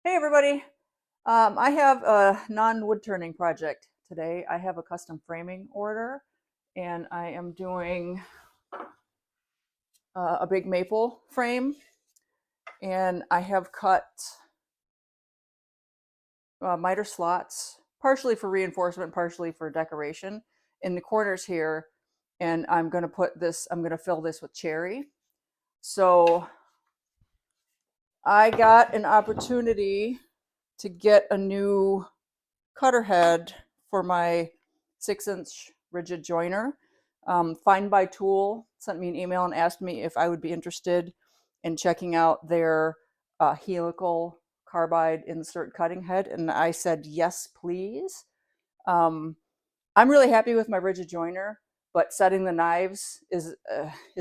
Hey everybody! I have a non-wood turning project today. I have a custom framing order and I am doing a big maple frame, and I have cut miter slots, partially for reinforcement, partially for decoration in the corners here, and I'm going to fill this with cherry. So I got an opportunity to get a new cutter head for my 6-inch Ridgid joiner. Find by Tool sent me an email and asked me if I would be interested in checking out their Helical Carbide insert cutting head, and I said yes, please. Um, I'm really happy with my Ridgid joiner, but setting the knives is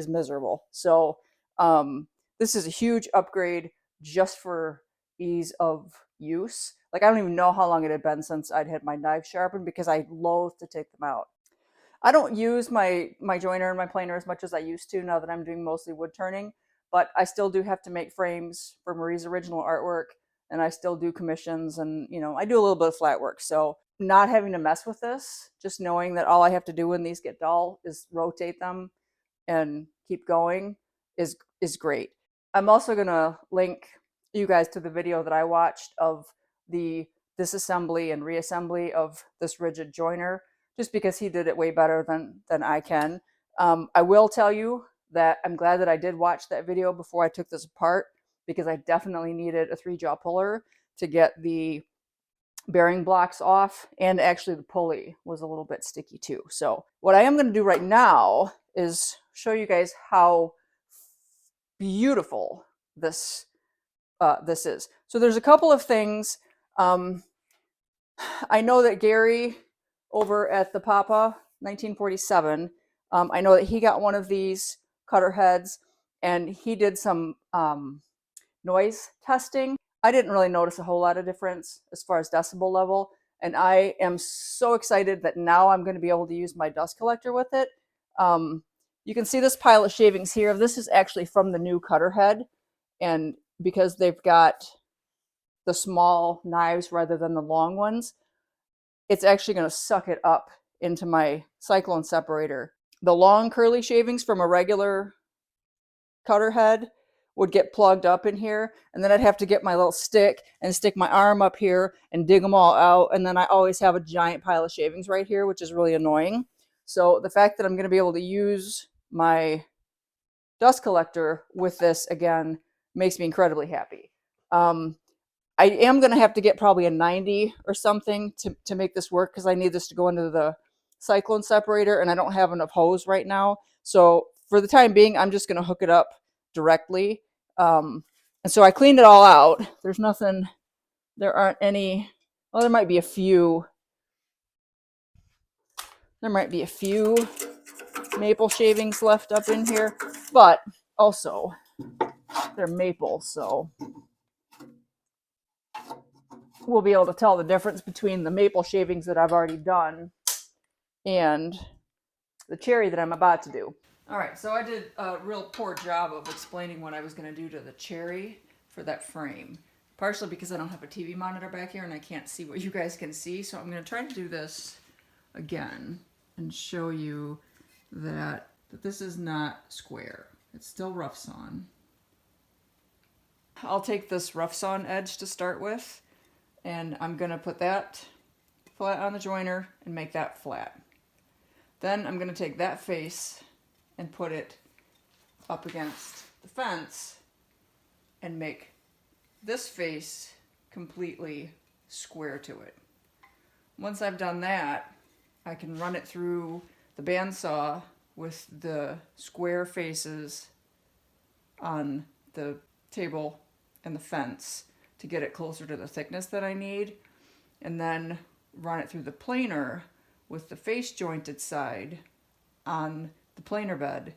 miserable. So this is a huge upgrade just for ease of use. Like, I don't even know how long it had been since I'd had my knives sharpened because I loathe to take them out. I don't use my joiner and my planer as much as I used to now that I'm doing mostly wood turning, but I still do have to make frames for Marie's original artwork, and I still do commissions, and I do a little bit of flat work. So not having to mess with this, just knowing that all I have to do when these get dull is rotate them and keep going is great. I'm also gonna link you guys to the video that I watched of the disassembly and reassembly of this Ridgid joiner, just because he did it way better than I can. I will tell you that I'm glad that I did watch that video before I took this apart, because I definitely needed a 3-jaw puller to get the bearing blocks off, and actually the pulley was a little bit sticky too. So what I am going to do right now is show you guys how beautiful this is. So there's a couple of things. I know that Gary over at the Papa 1947, I know that he got one of these cutter heads, and he did some noise testing. I didn't really notice a whole lot of difference as far as decibel level, and I am so excited that now I'm going to be able to use my dust collector with it. You can see this pile of shavings here. This is actually from the new cutter head, and because they've got the small knives rather than the long ones, it's actually going to suck it up into my cyclone separator. The long curly shavings from a regular cutter head would get plugged up in here, and then I'd have to get my little stick and stick my arm up here and dig them all out, and then I always have a giant pile of shavings right here, which is really annoying. So the fact that I'm going to be able to use my dust collector with this again makes me incredibly happy. I am going to have to get probably a 90 or something to make this work, because I need this to go into the cyclone separator, and I don't have enough hose right now. So for the time being, I'm just going to hook it up directly. And so I cleaned it all out. There's nothing, there aren't any, well, there might be a few maple shavings left up in here, but also they're maple, so we'll be able to tell the difference between the maple shavings that I've already done and the cherry that I'm about to do. All right, so I did a real poor job of explaining what I was going to do to the cherry for that frame, partially because I don't have a TV monitor back here and I can't see what you guys can see. So I'm going to try to do this again and show you that this is not square. It's still rough sawn. I'll take this rough sawn edge to start with, and I'm going to put that flat on the joiner and make that flat. Then I'm going to take that face and put it up against the fence and make this face completely square to it. Once I've done that, I can run it through the bandsaw with the square faces on the table and the fence to get it closer to the thickness that I need, and then run it through the planer with the face jointed side on the planer bed,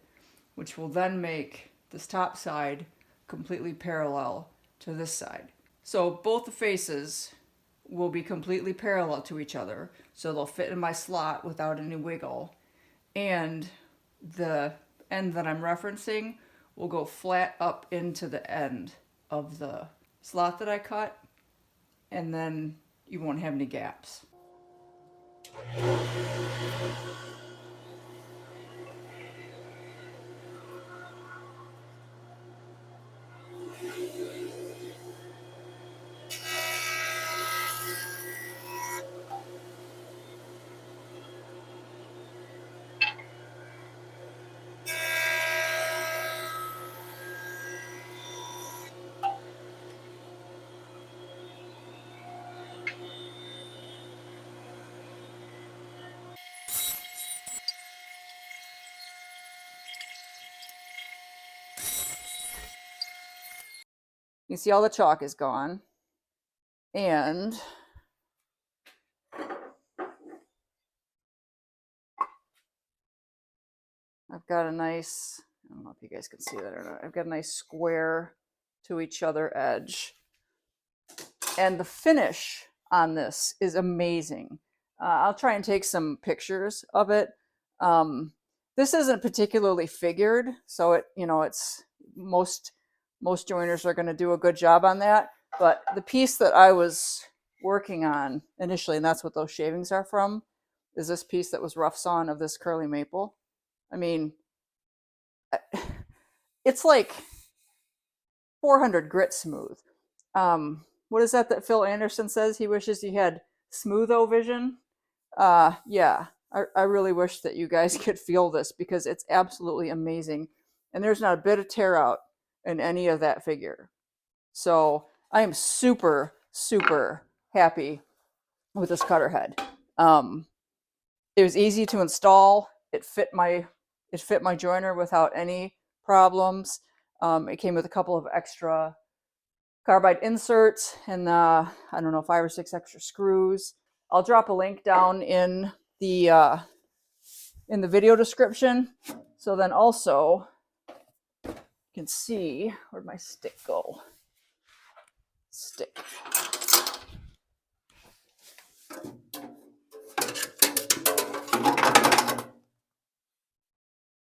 which will then make this top side completely parallel to this side. So both the faces will be completely parallel to each other, so they'll fit in my slot without any wiggle, and the end that I'm referencing will go flat up into the end of the slot that I cut, and then you won't have any gaps. You see all the chalk is gone. And I've got a nice, I don't know if you guys can see that or not. I've got a nice square to each other edge. And the finish on this is amazing. I'll try and take some pictures of it. This isn't particularly figured, so it's most joiners are going to do a good job on that. But the piece that I was working on initially, and that's what those shavings are from, is this piece that was rough sawn of this curly maple. I mean, it's like 400 grit smooth. What is that Phil Anderson says? He wishes he had smooth-o vision. Yeah, I really wish that you guys could feel this because it's absolutely amazing. And there's not a bit of tear out in any of that figure. So I am super, super happy with this cutter head. It was easy to install. It fit my joiner without any problems. It came with a couple of extra carbide inserts and I don't know, 5 or 6 extra screws. I'll drop a link down in the video description. So then also you can see, where'd my stick go? Stick.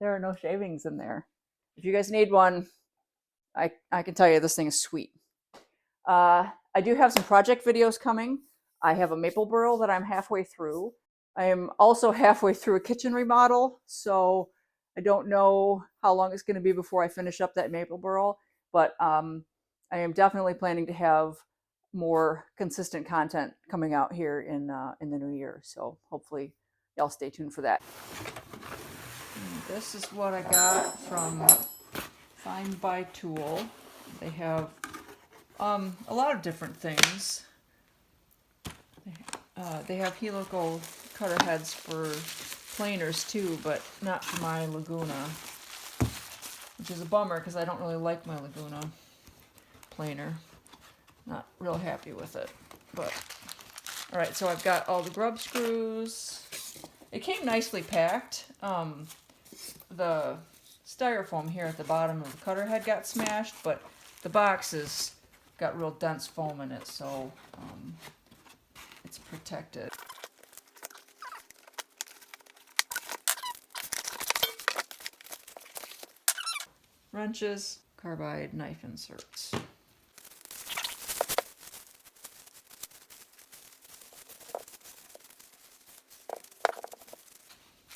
There are no shavings in there. If you guys need one, I can tell you this thing is sweet. I do have some project videos coming. I have a maple burl that I'm halfway through. I am also halfway through a kitchen remodel, so I don't know how long it's going to be before I finish up that maple burl, but I am definitely planning to have more consistent content coming out here in the new year. So hopefully y'all stay tuned for that. And this is what I got from Find by Tool. They have a lot of different things. They have helical cutter heads for planers too, but not for my Laguna, which is a bummer because I don't really like my Laguna planer. Not real happy with it, but all right. So I've got all the grub screws. It came nicely packed. The styrofoam here at the bottom of the cutter head got smashed, but the box has got real dense foam in it, so it's protected. Wrenches, carbide knife inserts.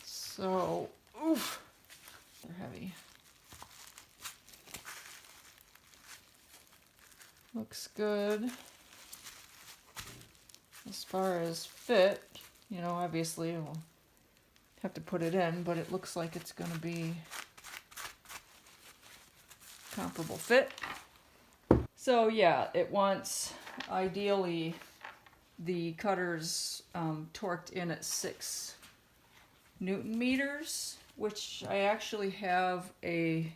So, oof, they're heavy. Looks good. As far as fit, obviously we'll have to put it in, but it looks like it's going to be comparable fit. So yeah, it wants ideally the cutters torqued in at 6 Newton meters, which I actually have a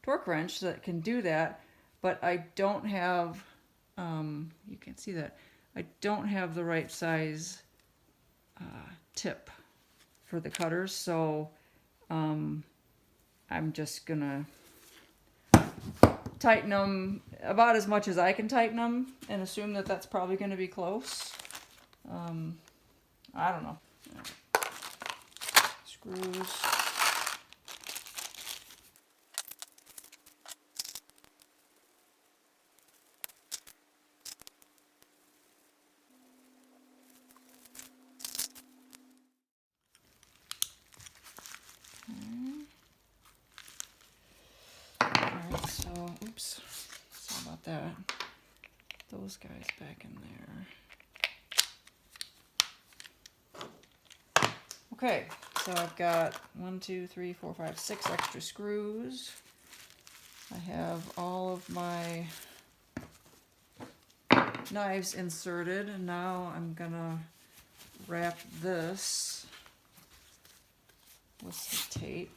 torque wrench that can do that, but I don't have, you can see that, I don't have the right size tip for the cutters, so I'm just gonna tighten them about as much as I can tighten them and assume that that's probably going to be close. I don't know. Screws. put those guys back in there. Okay, so I've got 1, 2, 3, 4, 5, 6 extra screws. I have all of my knives inserted, and now I'm gonna wrap this with some tape.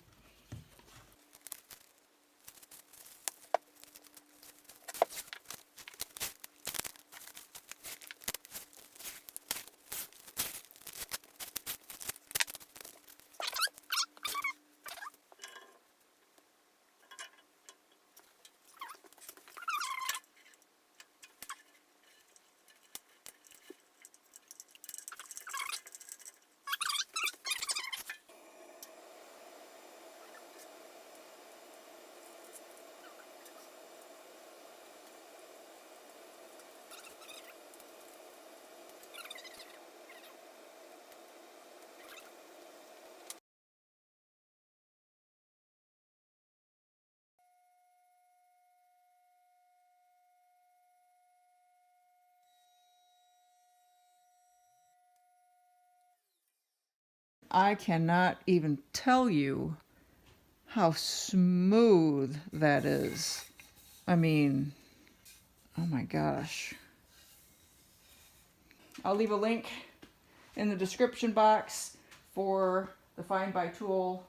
I cannot even tell you how smooth that is. I mean, oh my gosh. I'll leave a link in the description box for the Find by Tool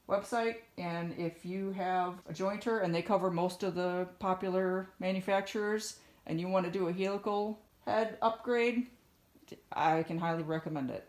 website, and if you have a jointer and they cover most of the popular manufacturers and you want to do a helical head upgrade, I can highly recommend it.